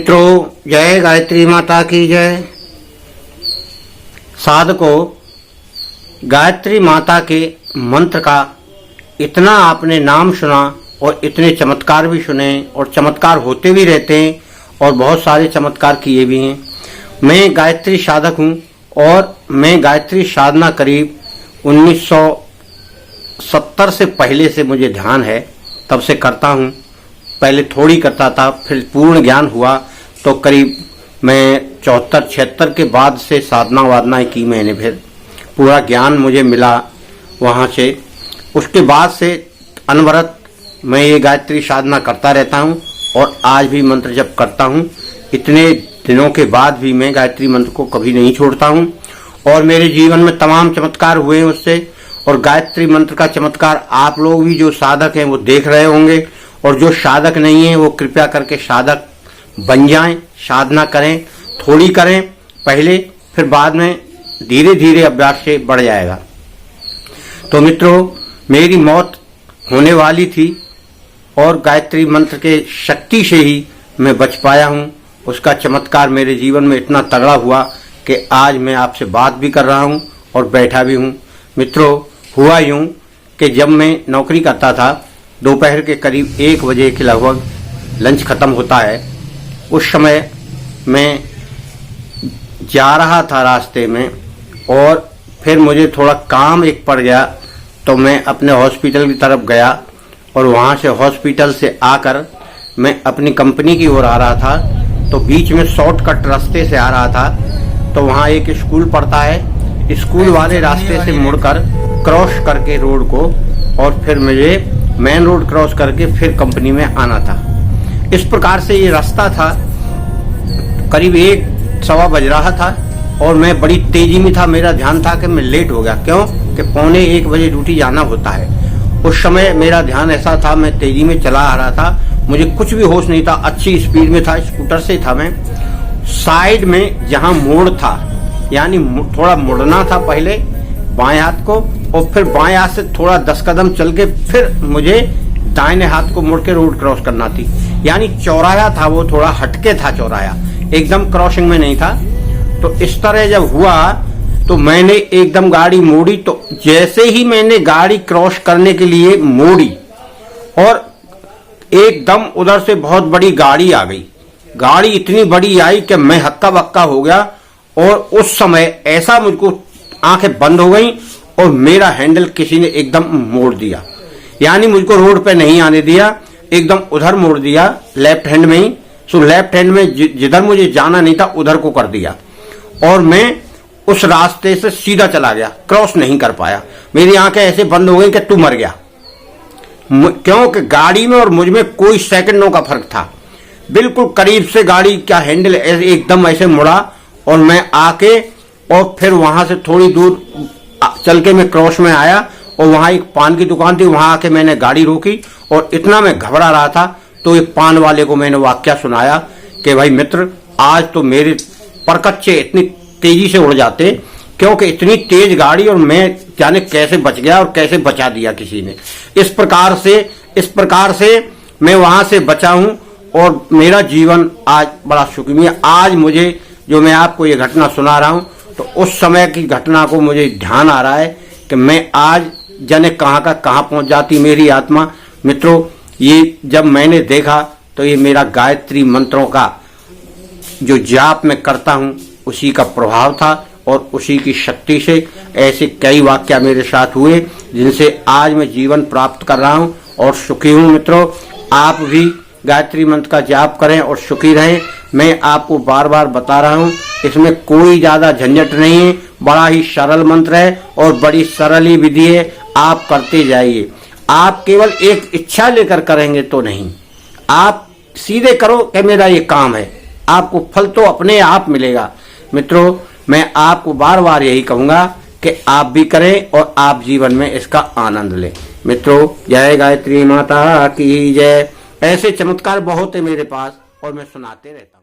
मित्रों, जय गायत्री माता की जय। साधकों, गायत्री माता के मंत्र का इतना आपने नाम सुना और इतने चमत्कार भी सुने और चमत्कार होते भी रहते हैं और बहुत सारे चमत्कार किए भी हैं। मैं गायत्री साधक हूँ और मैं गायत्री साधना करीब 1970 से पहले से मुझे ध्यान है, तब से करता हूँ। पहले थोड़ी करता था, फिर पूर्ण ज्ञान हुआ तो करीब मैं 74-76 के बाद से साधना वादना की मैंने, फिर पूरा ज्ञान मुझे मिला वहाँ से। उसके बाद से अनवरत मैं ये गायत्री साधना करता रहता हूँ और आज भी मंत्र जप करता हूँ। इतने दिनों के बाद भी मैं गायत्री मंत्र को कभी नहीं छोड़ता हूँ और मेरे जीवन में तमाम चमत्कार हुए हैं उससे। और गायत्री मंत्र का चमत्कार आप लोग भी जो साधक हैं वो देख रहे होंगे, और जो साधक नहीं है वो कृपया करके साधक बन जाएं, साधना करें, थोड़ी करें पहले, फिर बाद में धीरे धीरे अभ्यास से बढ़ जाएगा। तो मित्रों, मेरी मौत होने वाली थी और गायत्री मंत्र के शक्ति से ही मैं बच पाया हूँ। उसका चमत्कार मेरे जीवन में इतना तगड़ा हुआ कि आज मैं आपसे बात भी कर रहा हूँ और बैठा भी हूँ। मित्रों, हुआ यूँ कि जब मैं नौकरी करता था, दोपहर के करीब 1 बजे के लगभग लंच खत्म होता है, उस समय मैं जा रहा था रास्ते में और फिर मुझे थोड़ा काम एक पड़ गया, तो मैं अपने हॉस्पिटल की तरफ गया और वहाँ से हॉस्पिटल से आकर मैं अपनी कंपनी की ओर आ रहा था। तो बीच में शॉर्टकट रास्ते से आ रहा था, तो वहाँ एक स्कूल पड़ता है। स्कूल वाले रास्ते से मुड़कर क्रॉस करके रोड को और फिर मुझे मेन रोड क्रॉस करके फिर कंपनी में आना था। इस प्रकार से ये रास्ता था। करीब 1-1:15 बज रहा था और मैं बड़ी तेजी में था। मेरा ध्यान था कि मैं लेट हो गया, क्यों कि 12:45 बजे ड्यूटी जाना होता है। उस समय मेरा ध्यान ऐसा था, मैं तेजी में चला आ रहा था, मुझे कुछ भी होश नहीं था, अच्छी स्पीड में था, स्कूटर से था मैं। साइड में जहाँ मोड़ था, यानी थोड़ा मुड़ना था पहले बाएं हाथ को, और फिर बाएं हाथ से थोड़ा 10 कदम चल के फिर मुझे दाहिने हाथ को मुड़ के रोड क्रॉस करना थी। यानी चौराया था, वो थोड़ा हटके था चौराया, एकदम क्रॉसिंग में नहीं था। तो इस तरह जब हुआ तो मैंने एकदम गाड़ी मोड़ी। तो जैसे ही मैंने गाड़ी क्रॉस करने के लिए मोड़ी और एकदम उधर से बहुत बड़ी गाड़ी आ गई। गाड़ी इतनी बड़ी आई कि मैं हक्का बक्का हो गया और उस समय ऐसा मुझको आंखें बंद हो गई और मेरा हैंडल किसी ने एकदम मोड़ दिया, यानी मुझको रोड पे नहीं आने दिया, एकदम उधर मोड़ दिया लेफ्ट हैंड में ही। सो लेफ्ट हैंड में जिधर मुझे जाना नहीं था उधर को कर दिया और मैं उस रास्ते से सीधा चला गया, क्रॉस नहीं कर पाया। मेरी आंखें ऐसे बंद हो गई कि तू मर गया, क्योंकि गाड़ी में और मुझ में कोई सेकंडों का फर्क था। बिल्कुल करीब से गाड़ी का हैंडल एकदम ऐसे मुड़ा और मैं आके और फिर वहां से थोड़ी दूर चल के मैं क्रॉस में आया और वहां एक पान की दुकान थी, वहां आके मैंने गाड़ी रोकी और इतना मैं घबरा रहा था तो एक पान वाले को मैंने वाक्या सुनाया कि भाई मित्र, आज तो मेरे परकच्चे इतनी तेजी से उड़ जाते, क्योंकि इतनी तेज गाड़ी और मैं जाने कैसे बच गया और कैसे बचा दिया किसी ने। इस प्रकार से मैं वहां से बचा हूं और मेरा जीवन आज बड़ा सुखमय। आज मुझे जो मैं आपको ये घटना सुना रहा हूं, तो उस समय की घटना को मुझे ध्यान आ रहा है कि मैं आज जाने कहाँ का कहाँ पहुंच जाती मेरी आत्मा। मित्रों, ये जब मैंने देखा तो ये मेरा गायत्री मंत्रों का जो जाप मैं करता हूँ उसी का प्रभाव था और उसी की शक्ति से ऐसे कई वाक्य मेरे साथ हुए जिनसे आज मैं जीवन प्राप्त कर रहा हूँ और सुखी हूँ। मित्रों, आप भी गायत्री मंत्र का जाप करें और सुखी रहें। मैं आपको बार बार बता रहा हूँ, इसमें कोई ज्यादा झंझट नहीं है, बड़ा ही सरल मंत्र है और बड़ी सरल ही विधि है। आप करते जाइए। आप केवल एक इच्छा लेकर करेंगे तो नहीं, आप सीधे करो कि मेरा ये काम है, आपको फल तो अपने आप मिलेगा। मित्रों, मैं आपको बार बार यही कहूंगा कि आप भी करें और आप जीवन में इसका आनंद लें। मित्रों, जय गायत्री माता की जय। ऐसे चमत्कार बहुत है मेरे पास और मैं सुनाते रहता हूं।